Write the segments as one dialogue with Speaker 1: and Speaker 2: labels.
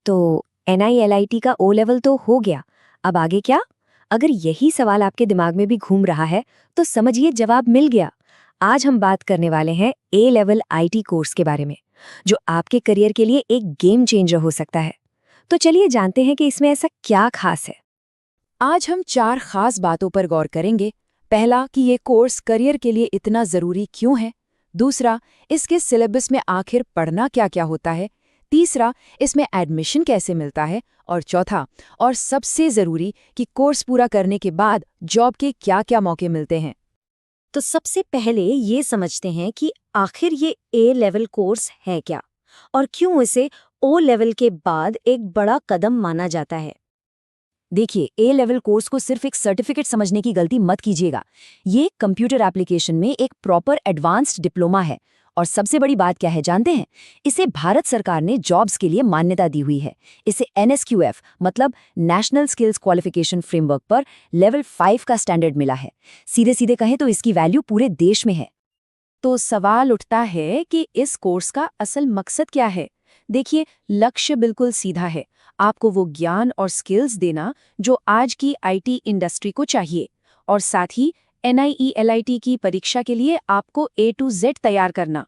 Speaker 1: तो NILIT का O level तो हो गया, अब आगे क्या? अगर यही सवाल आपके दिमाग में भी घूम रहा है तो समझिए जवाब मिल गया। आज हम बात करने वाले हैं A लेवल IT कोर्स के बारे में, जो आपके करियर के लिए एक गेम चेंजर हो सकता है। तो चलिए जानते हैं कि इसमें ऐसा क्या खास है।
Speaker 2: आज हम 4 खास बातों पर गौर करेंगे। पहला कि ये कोर्स करियर के लिए इतना ज़रूरी क्यों है। दूसरा, इसके सिलेबस में आखिर पढ़ना क्या-क्या होता है। तीसरा, इसमें एडमिशन कैसे मिलता है। और चौथा, और सबसे ज़रूरी, कि कोर्स पूरा करने के बाद जॉब के क्या-क्या मौके मिलते हैं।
Speaker 1: तो सबसे पहले ये समझते हैं कि आखिर ये A लेवल कोर्स है क्या और क्यों इसे O लेवल के बाद एक बड़ा कदम माना जाता है।
Speaker 2: देखिए, ए लेवल कोर्स को सिर्फ एक सर्टिफिकेट समझने की गलती मत कीजिएगा। ये कंप्यूटर एप्लीकेशन में एक प्रॉपर एडवांस्ड डिप्लोमा है। और सबसे बड़ी बात क्या है जानते हैं? इसे भारत सरकार ने जॉब्स के लिए मान्यता दी हुई है। इसे NSQF मतलब नेशनल स्किल्स क्वालिफिकेशन फ्रेमवर्क पर लेवल 5 का स्टैंडर्ड मिला है। सीधे सीधे कहें तो इसकी वैल्यू पूरे देश में है। तो सवाल उठता है कि इस कोर्स का असल मकसद क्या है। देखिए, लक्ष्य बिल्कुल सीधा है। आपको वो ज्ञान और स्किल्स देना जो आज की IT इंडस्ट्री को चाहिए, और साथ ही NIELIT की परीक्षा के लिए आपको A to Z तैयार करना।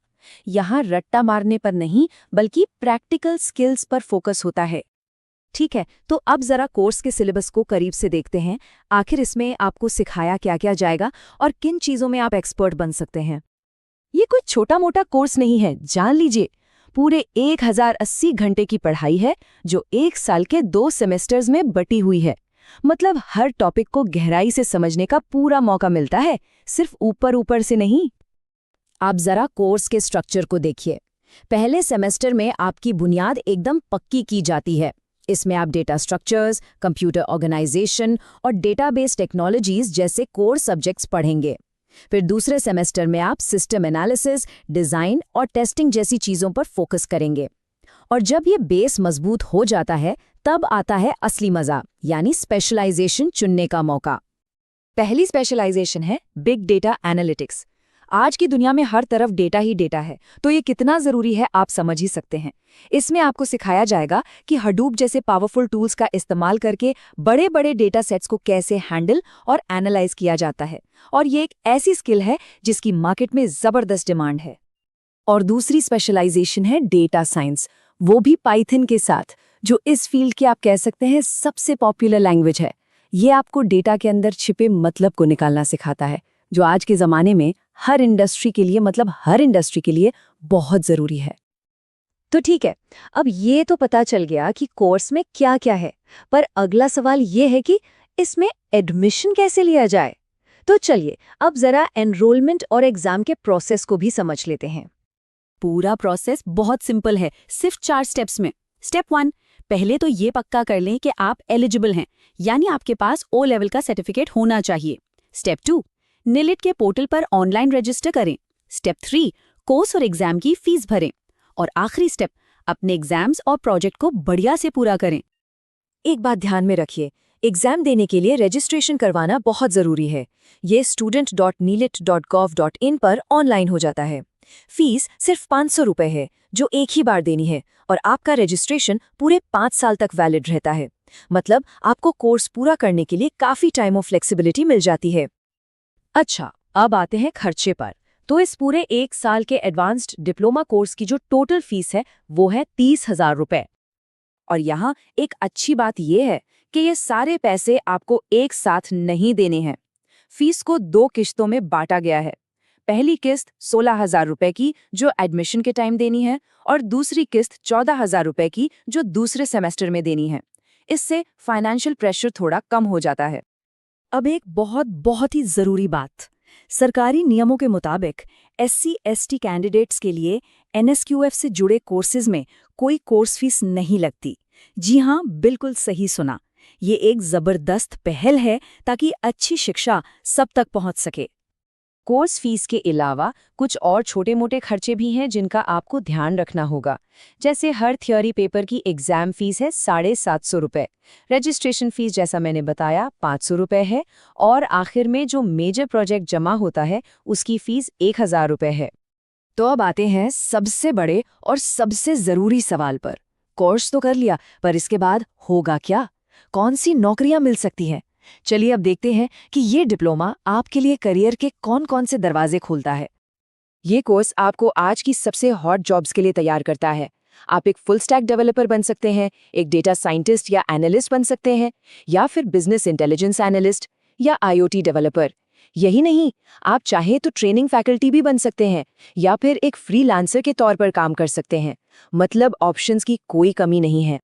Speaker 2: यहाँ रट्टा मारने पर नहीं, बल्कि प्रैक्टिकल स्किल्स पर फोकस होता है। ठीक है, तो अब जरा कोर्स के सिलेबस को करीब से देखते हैं। आखिर इसमें आपको सिखाया क्या-क्या जाएगा और किन चीज़ों में आप एक्सपर्ट बन सकते हैं। ये कोई छोटा मोटा कोर्स नहीं है, जान लीजिए। पूरे 1080 घंटे की पढ़ाई है, जो 1 साल के 2 सेमेस्टर्स में बटी हुई है। मतलब हर टॉपिक को गहराई से समझने का पूरा मौका मिलता है, सिर्फ ऊपर ऊपर से नहीं। आप जरा कोर्स के स्ट्रक्चर को देखिए। पहले सेमेस्टर में आपकी बुनियाद एकदम पक्की की जाती है। इसमें आप डेटा स्ट्रक्चर्स, कंप्यूटर ऑर्गेनाइजेशन और डेटाबेस टेक्नोलॉजीज जैसे कोर सब्जेक्ट्स पढ़ेंगे। फिर दूसरे सेमेस्टर में आप सिस्टम एनालिसिस, डिज़ाइन और टेस्टिंग जैसी चीज़ों पर फोकस करेंगे। और जब ये बेस मजबूत हो जाता है, तब आता है असली मज़ा, यानी स्पेशलाइजेशन चुनने का मौका। पहली स्पेशलाइजेशन है बिग डेटा एनालिटिक्स। आज की दुनिया में हर तरफ डेटा ही डेटा है, तो ये कितना ज़रूरी है आप समझ ही सकते हैं। इसमें आपको सिखाया जाएगा कि हडूप जैसे पावरफुल टूल्स का इस्तेमाल करके बड़े बड़े डेटा सेट्स को कैसे हैंडल और एनालाइज किया जाता है। और ये एक ऐसी स्किल है जिसकी मार्केट में ज़बरदस्त डिमांड है। और दूसरी स्पेशलाइजेशन है डेटा साइंस, वो भी पाइथन के साथ, जो इस फील्ड की आप कह सकते हैं सबसे पॉपुलर लैंग्वेज है। ये आपको डेटा के अंदर छिपे मतलब को निकालना सिखाता है, जो आज के ज़माने में हर इंडस्ट्री के लिए बहुत ज़रूरी है।
Speaker 1: तो ठीक है, अब ये तो पता चल गया कि कोर्स में क्या क्या है, पर अगला सवाल ये है कि इसमें एडमिशन कैसे लिया जाए। तो चलिए अब जरा एनरोलमेंट और एग्जाम के प्रोसेस को भी समझ लेते हैं।
Speaker 2: पूरा प्रोसेस बहुत सिंपल है, सिर्फ 4 स्टेप्स में। स्टेप 1, पहले तो ये पक्का कर लें कि आप एलिजिबल हैं, यानी आपके पास O लेवल का सर्टिफिकेट होना चाहिए। स्टेप 2, NILIT के पोर्टल पर ऑनलाइन रजिस्टर करें। स्टेप 3, कोर्स और एग्जाम की फीस भरें। और आखिरी स्टेप, अपने एग्जाम्स और प्रोजेक्ट को बढ़िया से पूरा करें।
Speaker 1: एक बात ध्यान में रखिए, एग्जाम देने के लिए रजिस्ट्रेशन करवाना बहुत ज़रूरी है। ये student.nilit.gov.in पर ऑनलाइन हो जाता है। फीस सिर्फ 500 रुपये है, जो एक ही बार देनी है, और आपका रजिस्ट्रेशन पूरे 5 साल तक वैलिड रहता है। मतलब आपको कोर्स पूरा करने के लिए काफ़ी टाइम और फ्लेक्सिबिलिटी मिल जाती है।
Speaker 2: अच्छा, अब आते हैं खर्चे पर। तो इस पूरे 1 साल के एडवांस्ड डिप्लोमा कोर्स की जो टोटल फीस है, वो है 30,000 रुपये। और यहाँ एक अच्छी बात यह है कि ये सारे पैसे आपको एक साथ नहीं देने हैं। फीस को 2 किश्तों में बांटा गया है। पहली किस्त 16,000 रुपये की, जो एडमिशन के टाइम देनी है, और दूसरी किस्त 14,000 रुपये की, जो दूसरे सेमेस्टर में देनी है। इससे फाइनेंशियल प्रेशर थोड़ा कम हो जाता है। अब एक बहुत ही ज़रूरी बात, सरकारी नियमों के मुताबिक SC/ST कैंडिडेट्स के लिए NSQF से जुड़े कोर्सेज में कोई कोर्स फीस नहीं लगती। जी हाँ, बिल्कुल सही सुना। ये एक ज़बरदस्त पहल है ताकि अच्छी शिक्षा सब तक पहुंच सके। कोर्स फीस के अलावा कुछ और छोटे-मोटे खर्चे भी हैं जिनका आपको ध्यान रखना होगा। जैसे हर थियोरी पेपर की एग्जाम फीस है 750 रुपये, रजिस्ट्रेशन फीस जैसा मैंने बताया 500 रुपये है, और आखिर में जो मेजर प्रोजेक्ट जमा होता है उसकी फीस 1000 रुपये है। तो अब आते हैं सबसे बड़े और सबसे ज़रूरी सवाल पर, कोर्स तो कर लिया, पर इसके बाद होगा क्या? कौन सी नौकरियां मिल सकती हैं? चलिए अब देखते हैं कि ये डिप्लोमा आपके लिए करियर के कौन-कौन से दरवाजे खोलता है। ये कोर्स आपको आज की सबसे हॉट जॉब्स के लिए तैयार करता है। आप एक फुल स्टैक डेवलपर बन सकते हैं, एक डेटा साइंटिस्ट या एनालिस्ट बन सकते हैं, या फिर बिजनेस इंटेलिजेंस एनालिस्ट या आईओटी डेवलपर। यही नहीं, आप चाहे तो ट्रेनिंग फैकल्टी भी बन सकते हैं या फिर एक फ्रीलांसर के तौर पर काम कर सकते हैं। मतलब ऑप्शंस की कोई कमी नहीं है।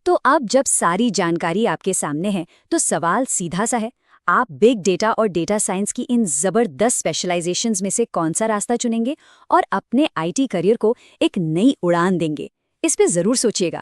Speaker 1: तो अब जब सारी जानकारी आपके सामने है तो सवाल सीधा सा है, आप बिग डेटा और डेटा साइंस की इन जबरदस्त स्पेशलाइजेशंस में से कौन सा रास्ता चुनेंगे और अपने आईटी करियर को एक नई उड़ान देंगे? इस पे जरूर सोचिएगा।